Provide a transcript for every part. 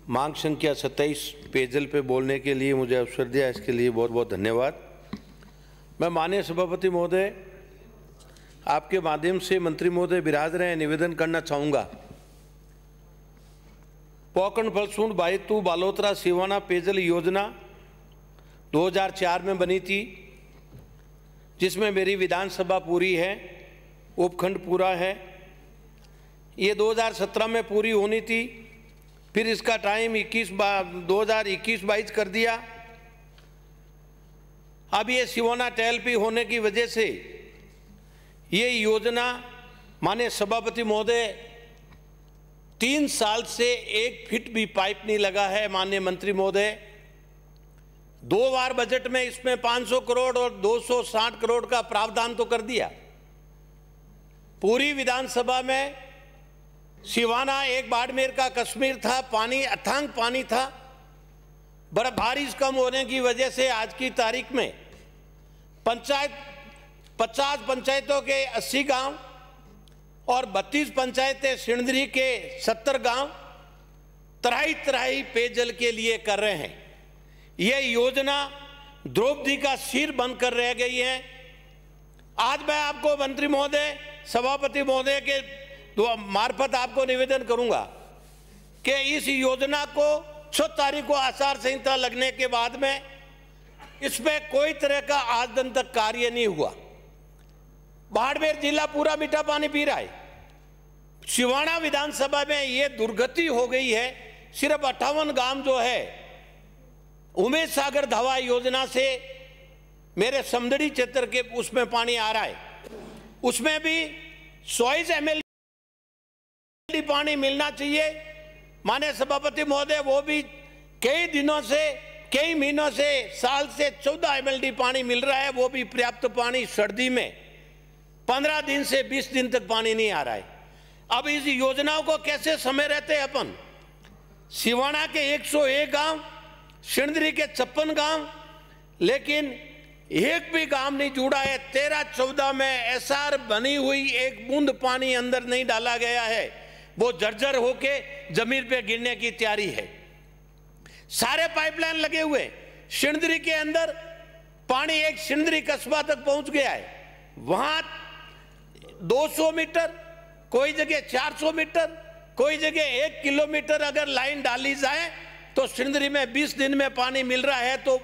मांग संख्या 27 पेयजल पे बोलने के लिए मुझे अवसर दिया, इसके लिए बहुत बहुत धन्यवाद। मैं माननीय सभापति महोदय, आपके माध्यम से मंत्री महोदय विराज रहे हैं, निवेदन करना चाहूँगा। पोकरण फलसूंड बायतू बालोतरा सिवाना पेयजल योजना 2004 में बनी थी, जिसमें मेरी विधानसभा पूरी है, उपखंड पूरा है। ये 2017 में पूरी होनी थी, फिर इसका टाइम 2021-22 कर दिया। अब ये सिवाना टेलपी होने की वजह से ये योजना माननीय सभापति महोदय 3 साल से 1 फीट भी पाइप नहीं लगा है। माननीय मंत्री महोदय, 2 बार बजट में इसमें 500 करोड़ और 260 करोड़ का प्रावधान तो कर दिया। पूरी विधानसभा में सिवाना एक बाड़मेर का कश्मीर था, पानी अथांग पानी था। बारिश कम होने की वजह से आज की तारीख में 50 पंचायतों के 80 गांव और 32 पंचायतें सिणधरी के 70 गांव तराई पेयजल के लिए कर रहे हैं। ये योजना द्रौपदी का सिर बनकर रह गई है। आज मैं आपको मंत्री महोदय, सभापति महोदय के मार्फत आपको निवेदन करूंगा कि इस योजना को 6 तारीख को आचार संहिता लगने के बाद में इसमें कोई तरह का आज दिन तक कार्य नहीं हुआ। बाड़मेर जिला पूरा मीठा पानी पी रहा है। सिवाना विधानसभा में ये दुर्गति हो गई है। सिर्फ 58 गांव जो है उमेश सागर धवा योजना से मेरे समदड़ी क्षेत्र के उसमें पानी आ रहा है। उसमें भी 100 ml पानी मिलना चाहिए। माननीय सभापति महोदय, वो भी कई दिनों से, कई महीनों से, साल से 14 ml पानी मिल रहा है, वो भी पर्याप्त पानी। सर्दी में 15 दिन से 20 दिन तक पानी नहीं आ रहा है। अब इस योजनाओं को कैसे समय रहते हैं अपन? सिवाना के 101 गांव, सिणधरी के 56 गांव, लेकिन एक भी गांव नहीं जुड़ा है। 13-14 में एसआर बनी हुई एक बूंद पानी अंदर नहीं डाला गया है, वो जर्जर होके जमीन पे गिरने की तैयारी है। सारे पाइपलाइन लगे हुए। सिणधरी के अंदर पानी एक सिणधरी कस्बा तक पहुंच गया है। वहां 200 मीटर, कोई जगह 400 मीटर, कोई जगह 1 किलोमीटर अगर लाइन डाली जाए तो सिणधरी में 20 दिन में पानी मिल रहा है, तो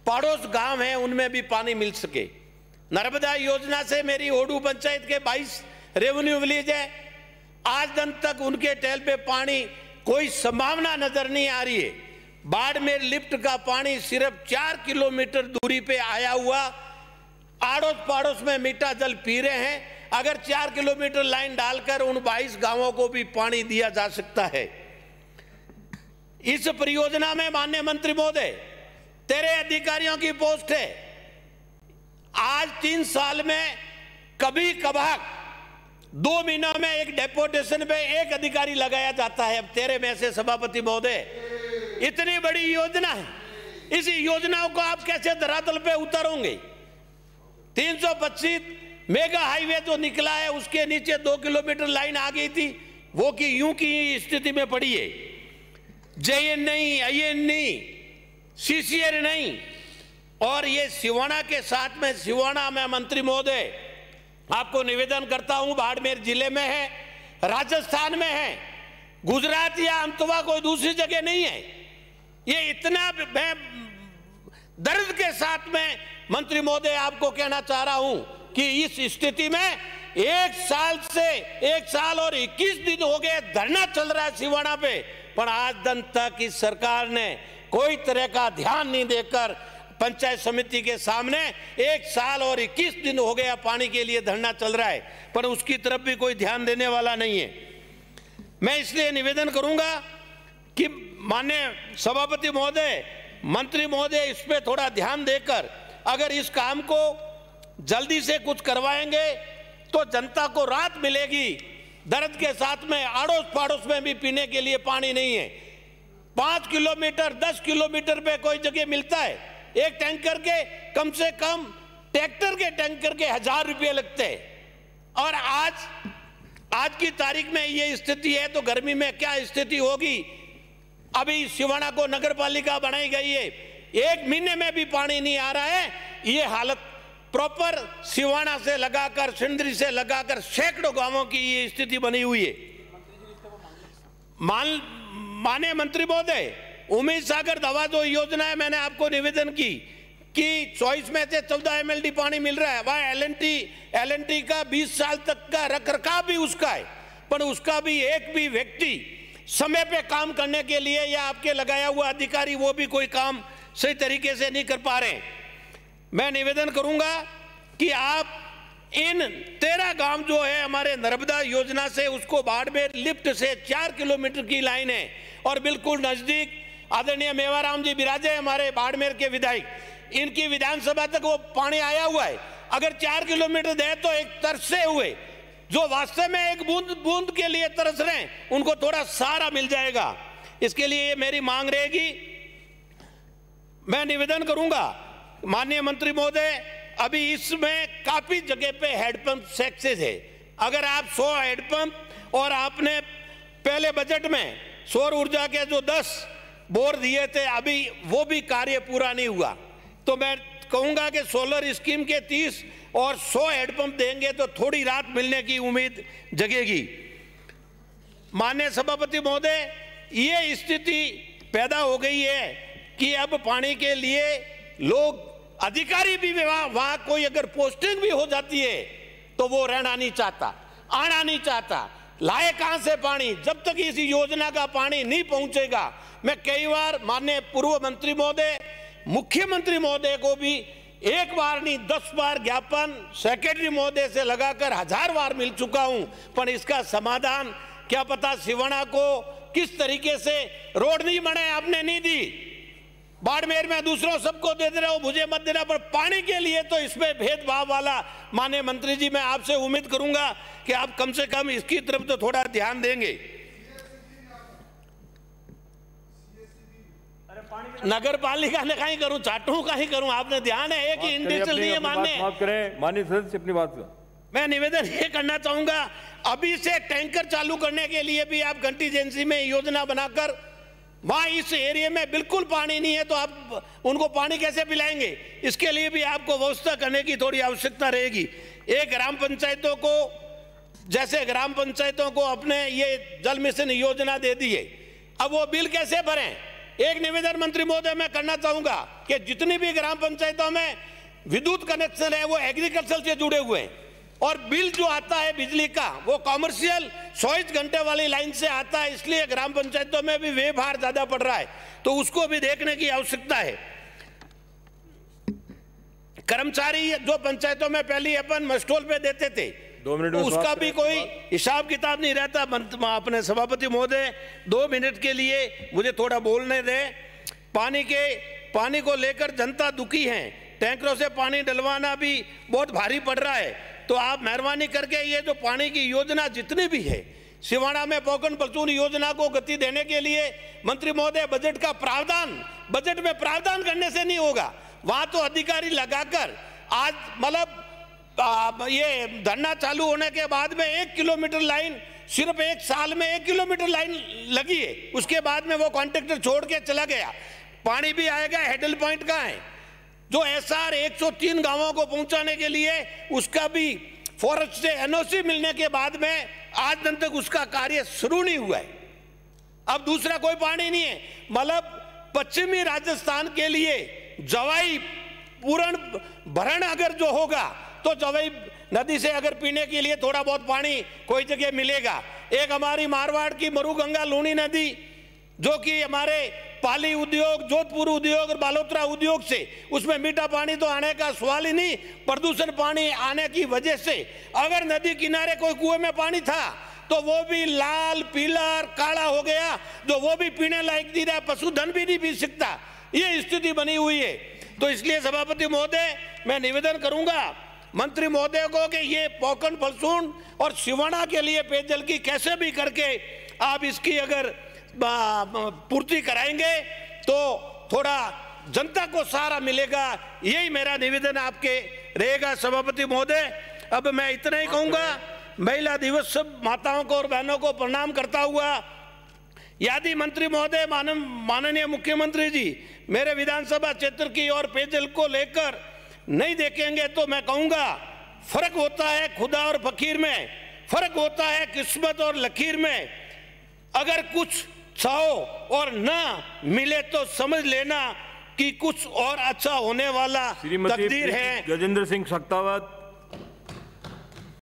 पड़ोस गांव है उनमें भी पानी मिल सके। नर्मदा योजना से मेरी ओडू पंचायत के 22 रेवेन्यू विलेज है, आज दिन तक उनके टेल पे पानी कोई संभावना नजर नहीं आ रही है। बाड़मेर लिफ्ट का पानी सिर्फ 4 किलोमीटर दूरी पे आया हुआ, आड़ोस पाड़ोस में मीठा जल पी रहे हैं। अगर 4 किलोमीटर लाइन डालकर उन 22 गांवों को भी पानी दिया जा सकता है। इस परियोजना में माननीय मंत्री महोदय, तेरे अधिकारियों की पोस्ट है। आज 3 साल में कभी कभार 2 महीनों में एक डेपुटेशन पे एक अधिकारी लगाया जाता है। अब तेरे में से सभापति महोदय, इतनी बड़ी योजना है, इस योजनाओं को आप कैसे धरातल पे उतारोगे? 325 मेगा हाईवे जो निकला है, उसके नीचे 2 किलोमीटर लाइन आ गई थी, वो की यूं की स्थिति में पड़ी है। जेएन नहीं, आईएन नहीं, सीसीआर नहीं। और ये सिवाना के साथ में, सिवाना में मंत्री महोदय आपको निवेदन करता हूं, बाड़मेर जिले में है, राजस्थान में है, गुजरात या अंतवा कोई दूसरी जगह नहीं है। ये इतना मैं दर्द के साथ में मंत्री महोदय आपको कहना चाह रहा हूं कि इस स्थिति में 1 साल और 21 दिन हो गए धरना चल रहा है सिवाना पे, पर आज दिन तक इस सरकार ने कोई तरह का ध्यान नहीं देकर पंचायत समिति के सामने 1 साल और 21 दिन हो गया पानी के लिए धरना चल रहा है, पर उसकी तरफ भी कोई ध्यान देने वाला नहीं है। मैं इसलिए निवेदन करूंगा कि माननीय सभापति महोदय, मंत्री महोदय, इस पे थोड़ा ध्यान देकर अगर इस काम को जल्दी से कुछ करवाएंगे तो जनता को राहत मिलेगी। दर्द के साथ में आड़ोस पड़ोस में भी पीने के लिए पानी नहीं है। 5 किलोमीटर 10 किलोमीटर पे कोई जगह मिलता है। एक टैंकर के कम से कम ट्रैक्टर के टैंकर के 1000 रुपये लगते हैं। और आज की तारीख में ये स्थिति है तो गर्मी में क्या स्थिति होगी। अभी सिवाना को नगर पालिका बनाई गई है, 1 महीने में भी पानी नहीं आ रहा है। ये हालत प्रॉपर सिवाना से लगाकर सिंदरी से लगाकर सैकड़ों गांवों की ये स्थिति बनी हुई है। माननीय मंत्री महोदय, उम्मीद सागर दवा जो योजना है, मैंने आपको निवेदन की कि 24 में से 14 MLD पानी मिल रहा है। वह LNT का 20 साल तक का रखरखाव भी उसका है, पर उसका भी एक भी व्यक्ति समय पे काम करने के लिए या आपके लगाया हुआ अधिकारी वो भी कोई काम सही तरीके से नहीं कर पा रहे। मैं निवेदन करूंगा कि आप इन 13 गांव जो है हमारे नर्मदा योजना से, उसको बाड़मेर लिफ्ट से 4 किलोमीटर की लाइन है और बिल्कुल नजदीक आदरणीय मेवाराम जी विराजे हमारे बाड़मेर के विधायक, इनकी विधानसभा तक वो पानी आया हुआ है। अगर 4 किलोमीटर दे तो एक तरसे हुए जो वास्तव में एक बूंद बूंद के लिए तरस रहे हैं, उनको थोड़ा सहारा मिल जाएगा। इसके लिए मेरी मांग रहेगी। मैं निवेदन करूंगा माननीय मंत्री महोदय, अभी इसमें काफी जगह पे हैंडपंप सक्सेस है। अगर आप 100 हैंडपंप और आपने पहले बजट में सौर ऊर्जा के जो 10 बोर दिए थे, अभी वो भी कार्य पूरा नहीं हुआ, तो मैं कहूंगा कि सोलर स्कीम के 30 और 100 हैंडपंप देंगे तो थोड़ी राहत मिलने की उम्मीद जगेगी। माननीय सभापति महोदय, ये स्थिति पैदा हो गई है कि अब पानी के लिए लोग, अधिकारी भी वहां कोई अगर पोस्टिंग भी हो जाती है तो वो रहना नहीं चाहता, आना नहीं चाहता। लाए कहां से पानी जब तक इस योजना का पानी नहीं पहुंचेगा। मैं कई बार माननीय पूर्व मंत्री महोदय, मुख्यमंत्री महोदय को भी 1 बार नहीं 10 बार ज्ञापन सेक्रेटरी महोदय से लगाकर 1000 बार मिल चुका हूं, पर इसका समाधान क्या पता सिवाना को किस तरीके से रोड नहीं बने, आपने नहीं दी। बाड़मेर में दूसरों सबको दे दे रहे हो, मुझे मत देना, पर पानी के लिए तो इसमें भेदभाव वाला। माननीय मंत्री जी, मैं आपसे उम्मीद करूंगा कि आप कम से कम इसकी तरफ तो थोड़ा ध्यान देंगे। नगर पालिका ने कहीं करूं, चाटू कहीं करूं, आपने ध्यान है एक ही इंडस्ट्रियल नहीं है। माननीय सदस्य अपनी बात का मैं निवेदन ये करना चाहूंगा, अभी से टैंकर चालू करने के लिए भी आप कंटीजेंसी में योजना बनाकर, वहां इस एरिया में बिल्कुल पानी नहीं है तो आप उनको पानी कैसे पिलाएंगे, इसके लिए भी आपको व्यवस्था करने की थोड़ी आवश्यकता रहेगी। एक ग्राम पंचायतों को, जैसे ग्राम पंचायतों को अपने ये जल मिशन योजना दे दी है, अब वो बिल कैसे भरें। एक निवेदन मंत्री महोदय मैं करना चाहूंगा कि जितनी भी ग्राम पंचायतों में विद्युत कनेक्शन है वो एग्रीकल्चर से जुड़े हुए हैं, और बिल जो आता है बिजली का वो कॉमर्शियल 24 घंटे वाली लाइन से आता है, इसलिए ग्राम पंचायतों में भी व्यवहार ज्यादा पड़ रहा है, तो उसको भी देखने की आवश्यकता है। कर्मचारी जो पंचायतों में पहले अपन मस्टोल पे देते थे, 2 मिनट उसका भी कोई हिसाब किताब नहीं रहता। अपने सभापति महोदय 2 मिनट के लिए मुझे थोड़ा बोलने दें। पानी को लेकर जनता दुखी है, टैंकरों से पानी डलवाना भी बहुत भारी पड़ रहा है, तो आप मेहरबानी करके ये जो पानी की योजना जितनी भी है, सिवाना में पोकन पलचून योजना को गति देने के लिए मंत्री महोदय बजट का प्रावधान, बजट में प्रावधान करने से नहीं होगा, वहां तो अधिकारी लगाकर आज मतलब ये धरना चालू होने के बाद में 1 किलोमीटर लाइन, सिर्फ 1 साल में 1 किलोमीटर लाइन लगी है, उसके बाद में वो कॉन्ट्रैक्टर छोड़ के चला गया। पानी भी आएगा, हेडल पॉइंट कहाँ है जो SR 103 गांवों को पहुंचाने के लिए, उसका भी फॉरेस्ट से NOC मिलने के बाद में आज दिन तक उसका कार्य शुरू नहीं हुआ है। अब दूसरा कोई पानी नहीं है, मतलब पश्चिमी राजस्थान के लिए जवाई पूर्ण भरण अगर जो होगा तो जवाई नदी से अगर पीने के लिए थोड़ा बहुत पानी कोई जगह मिलेगा। एक हमारी मारवाड़ की मरुगंगा लूनी नदी जो कि हमारे पाली उद्योग, जोधपुर उद्योग और बालोतरा उद्योग से, उसमें मीठा पानी तो आने का सवाल ही नहीं, प्रदूषण पानी आने की वजह से अगर नदी किनारे कोई कुएं में पानी था तो वो भी लाल, पीला और काला हो गया, जो वो भी पीने लायक नहीं रहा, पशुधन भी नहीं पी सकता, ये स्थिति बनी हुई है। तो इसलिए सभापति महोदय मैं निवेदन करूंगा मंत्री महोदय को कि ये पोकन पलसून और सिवाना के लिए पेयजल की कैसे भी करके आप इसकी अगर पूर्ति कराएंगे तो थोड़ा जनता को सहारा मिलेगा, यही मेरा निवेदन आपके रहेगा सभापति महोदय। अब मैं इतना ही कहूंगा, महिला दिवस सब माताओं को और बहनों को प्रणाम करता हुआ यदि मंत्री महोदय, माननीय मुख्यमंत्री जी मेरे विधानसभा क्षेत्र की और पेयजल को लेकर नहीं देखेंगे तो मैं कहूंगा फर्क होता है खुदा और फकीर में, फर्क होता है किस्मत और लकीर में। अगर कुछ चाहो और ना मिले तो समझ लेना कि कुछ और अच्छा होने वाला तकदीर है। गजेंद्र सिंह शेखावत।